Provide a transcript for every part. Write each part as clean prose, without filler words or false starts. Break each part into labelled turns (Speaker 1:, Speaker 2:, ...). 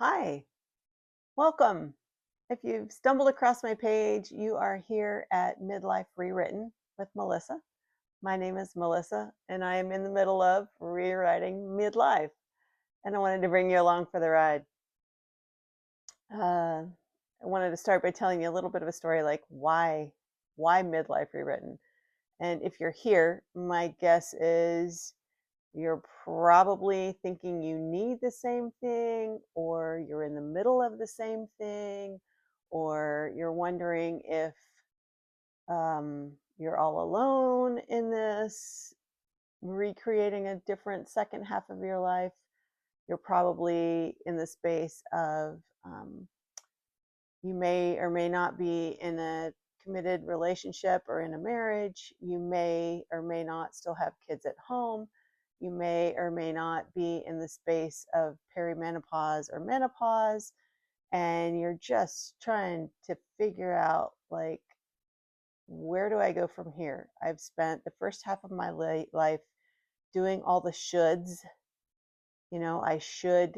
Speaker 1: Hi, welcome. If you've stumbled across my page, you are here at Midlife Rewritten with Melissa. My name is Melissa, and I am in the middle of rewriting midlife, and I wanted to bring you along for the ride. Uh, I wanted to start by telling you a little bit of a story, like why Midlife Rewritten. And if you're here, my guess is you're probably thinking you need the same thing, or you're in the middle of the same thing, or you're wondering if you're all alone in this, recreating a different second half of your life. You're probably in the space of you may or may not be in a committed relationship or in a marriage. You may or may not still have kids at home. You may or may not be in the space of perimenopause or menopause. And you're just trying to figure out, like, where do I go from here? I've spent the first half of my life doing all the shoulds. I should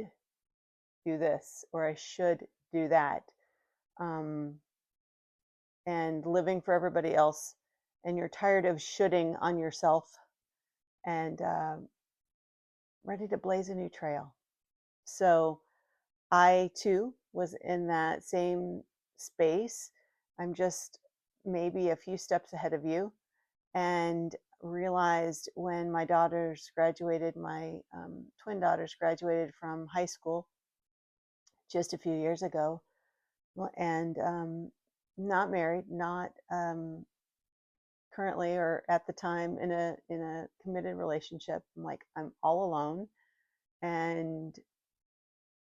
Speaker 1: do this or I should do that. Um, and living for everybody else, and you're tired of shooting on yourself, and ready to blaze a new trail. So I too was in that same space. I'm just maybe a few steps ahead of you, and realized when my daughters graduated, my twin daughters graduated from high school just a few years ago, and not married, not currently or at the time in a committed relationship. I'm like, I'm all alone, and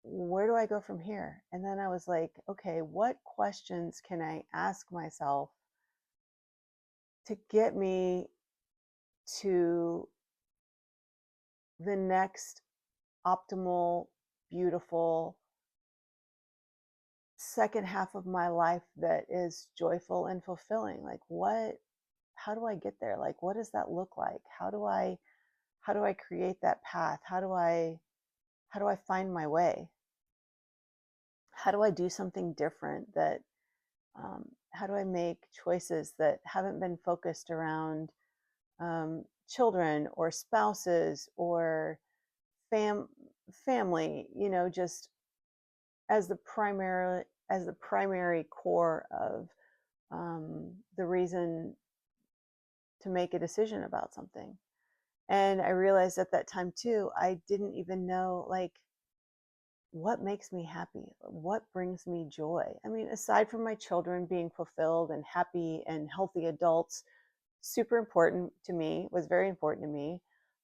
Speaker 1: where do I go from here? And then I was like, okay, what questions can I ask myself to get me to the next optimal, beautiful second half of my life that is joyful and fulfilling? Like, what, how do I get there? Like, what does that look like? How do I create that path? How do I find my way? How do I do something different? How do I make choices that haven't been focused around children or spouses or fam- family, just as the primary core of the reason to make a decision about something. And I realized at that time too, I didn't even know, like, what makes me happy, what brings me joy. I mean, aside from my children being fulfilled and happy and healthy adults, super important to me, was very important to me.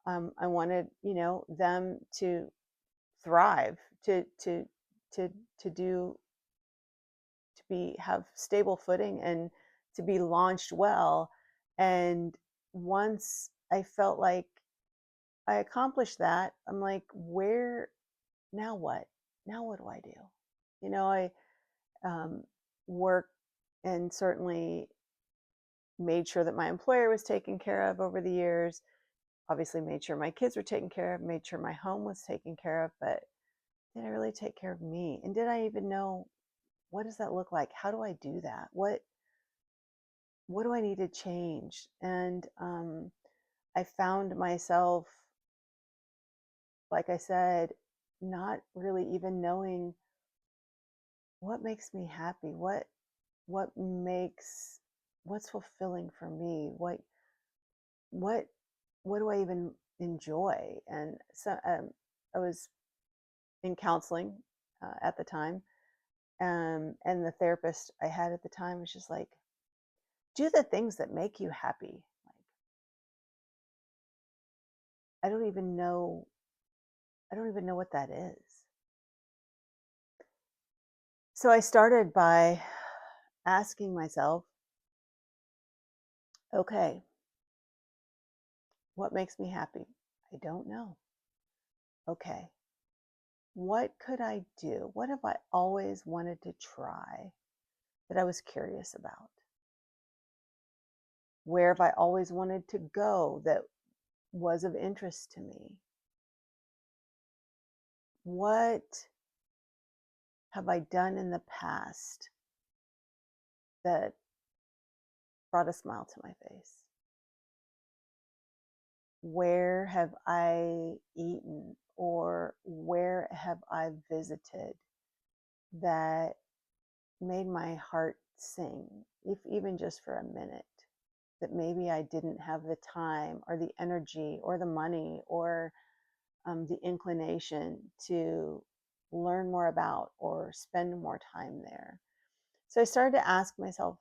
Speaker 1: I wanted, them to thrive, to to do to be have stable footing and to be launched well. And once I felt like I accomplished that, I'm like, where now what? Now what do I do? I um, work and certainly made sure that my employer was taken care of over the years. Obviously, made sure my kids were taken care of, made sure my home was taken care of. But did I really take care of me? And did I even know, what does that look like? How do I do that? What do I need to change? And I found myself, like I said, not really even knowing what makes me happy, what makes what's fulfilling for me, what what do I even enjoy. And so I was in counseling at the time, and the therapist I had at the time was just like, do the things that make you happy. Like, I don't even know, I don't even know what that is. So I started by asking myself, okay, what makes me happy? I don't know. Okay, what could I do? What have I always wanted to try that I was curious about? Where have I always wanted to go that was of interest to me? What have I done in the past that brought a smile to my face? Where have I eaten or where have I visited that made my heart sing, if even just for a minute, that maybe I didn't have the time or the energy or the money or the inclination to learn more about or spend more time there. So I started to ask myself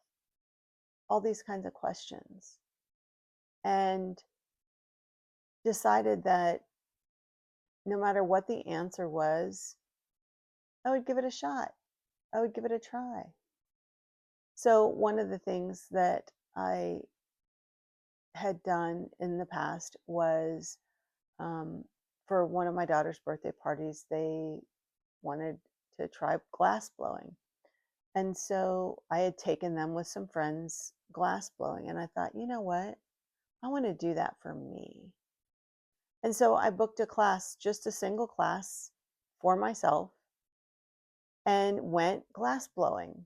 Speaker 1: all these kinds of questions and decided that no matter what the answer was, I would give it a shot. I would give it a try. So, one of the things that I had done in the past was um, for one of my daughter's birthday parties, they wanted to try glass blowing. And so I had taken them with some friends glass blowing. And I thought, you know what? I want to do that for me. And so I booked a class, just a single class for myself, and went glass blowing.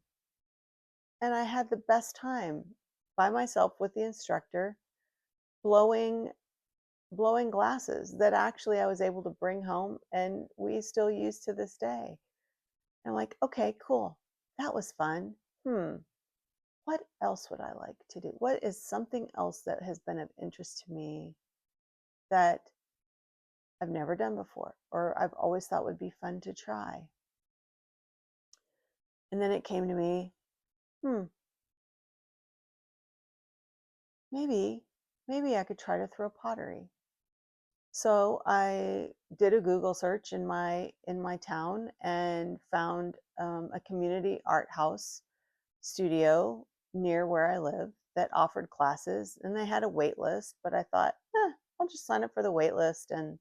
Speaker 1: And I had the best time by myself with the instructor blowing glasses that actually I was able to bring home and we still use to this day. And I'm like, okay, cool. That was fun. What else would I like to do? What is something else that has been of interest to me that I've never done before or I've always thought would be fun to try? And then it came to me, hmm, maybe I could try to throw pottery. So I did a Google search in my town and found a community art house studio near where I live that offered classes, and they had a wait list. But I thought, I'll just sign up for the wait list, and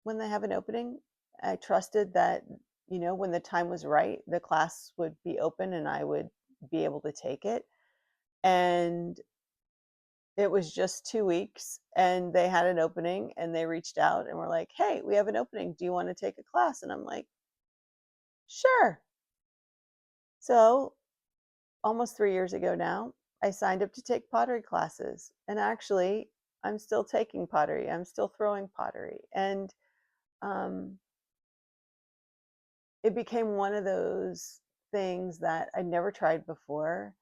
Speaker 1: when they have an opening, I trusted that when the time was right, the class would be open and I would be able to take it. And it was just 2 weeks, and they had an opening, and they reached out and were like, "Hey, we have an opening. Do you wanna take a class?" And I'm like, "Sure." So, almost 3 years ago now, I signed up to take pottery classes, and actually, I'm still taking pottery. I'm still throwing pottery, and, um, it became one of those things that I'd never tried before,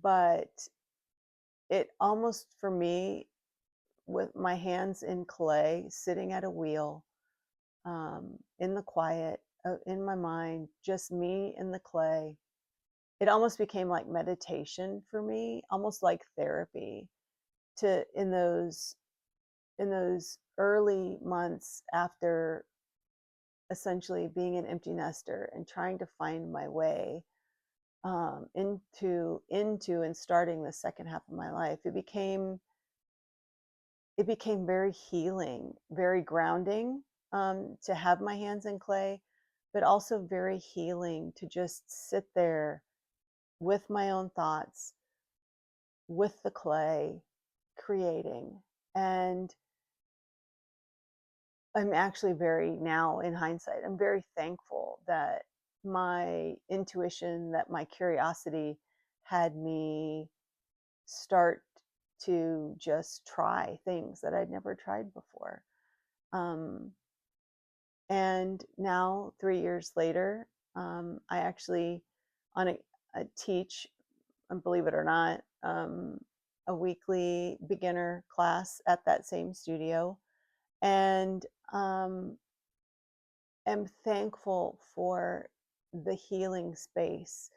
Speaker 1: but it almost, for me, with my hands in clay, sitting at a wheel, in the quiet, in my mind, just me and the clay. It almost became like meditation for me, almost like therapy. To in those early months after essentially being an empty nester and trying to find my way into and starting the second half of my life, it became very healing, very grounding, to have my hands in clay, but also very healing to just sit there with my own thoughts, with the clay, creating. And I'm actually now in hindsight, I'm very thankful that my intuition, that my curiosity had me start to just try things that I'd never tried before. Um, And now, 3 years later, I actually on a teach, believe it or not, a weekly beginner class at that same studio, and am thankful for the healing space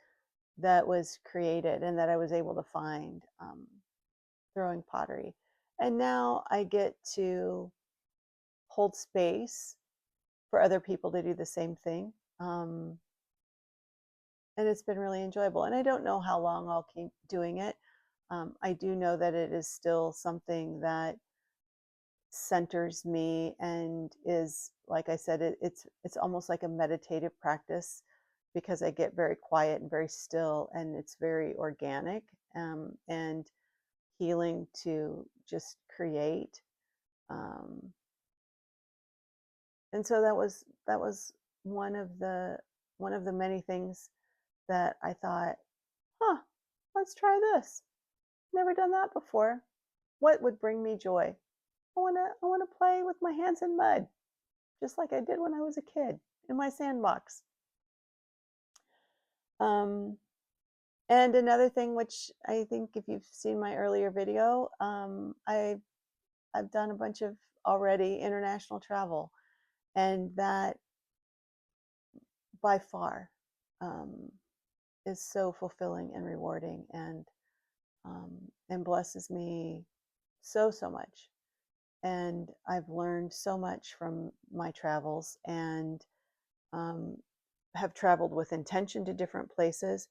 Speaker 1: that was created and that I was able to find throwing pottery. And now I get to hold space for other people to do the same thing. And it's been really enjoyable. And I don't know how long I'll keep doing it. I do know that it is still something that centers me and is, like I said, it's almost like a meditative practice because I get very quiet and very still, and it's very organic, and healing to just create. Um, and so that was one of the one of the many things that I thought, huh, let's try this. Never done that before. What would bring me joy? I want to play with my hands in mud, just like I did when I was a kid in my sandbox. Um, and another thing, which I think if you've seen my earlier video, I've done a bunch of already international travel, and that by far um, is so fulfilling and rewarding, and blesses me so much. And I've learned so much from my travels, and um, have traveled with intention to different places,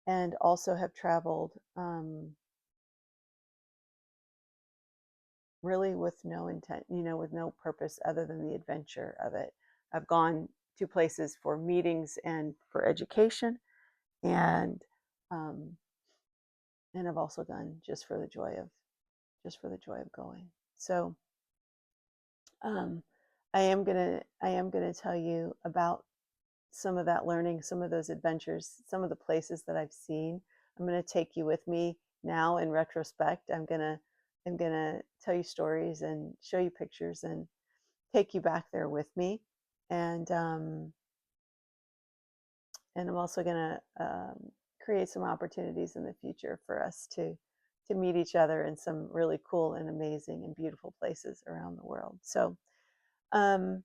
Speaker 1: and also have traveled really with no intent, with no purpose other than the adventure of it. I've gone to places for meetings and for education, and um, and I've also gone just for the joy of going. So um, I am gonna tell you about some of that learning, some of those adventures, some of the places that I've seen. I'm going to take you with me now in retrospect. I'm going to tell you stories and show you pictures and take you back there with me. And and I'm also going to create some opportunities in the future for us to meet each other in some really cool and amazing and beautiful places around the world. So um,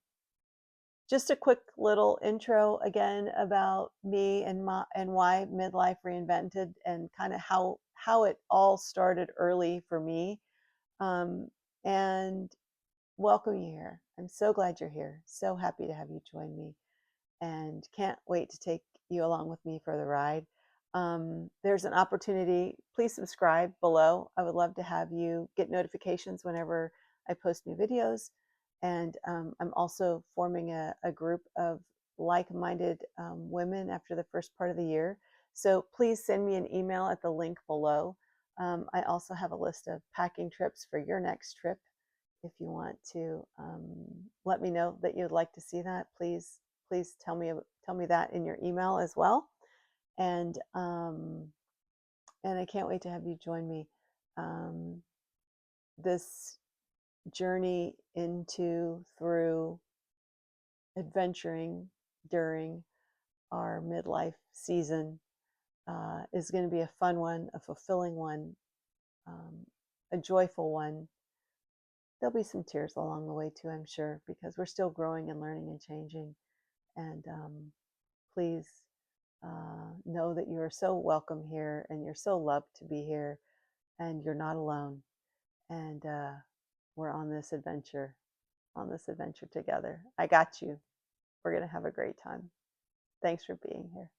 Speaker 1: just a quick little intro again about me and why Midlife Reinvented, and kind of how it all started early for me. Um, and welcome you here. I'm so glad you're here. So happy to have you join me, and can't wait to take you along with me for the ride. There's an opportunity. Please subscribe below. I would love to have you get notifications whenever I post new videos. And I'm also forming a group of like-minded women after the first part of the year. So please send me an email at the link below. I also have a list of packing trips for your next trip. If you want to let me know that you'd like to see that, please tell me that in your email as well. And I can't wait to have you join me. This journey through adventuring during our midlife season is going to be a fun one, a fulfilling one, a joyful one. There'll be some tears along the way too, I'm sure, because we're still growing and learning and changing. And please know that you are so welcome here, and you're so loved to be here, and you're not alone. And we're on this adventure together. I got you. We're going to have a great time. Thanks for being here.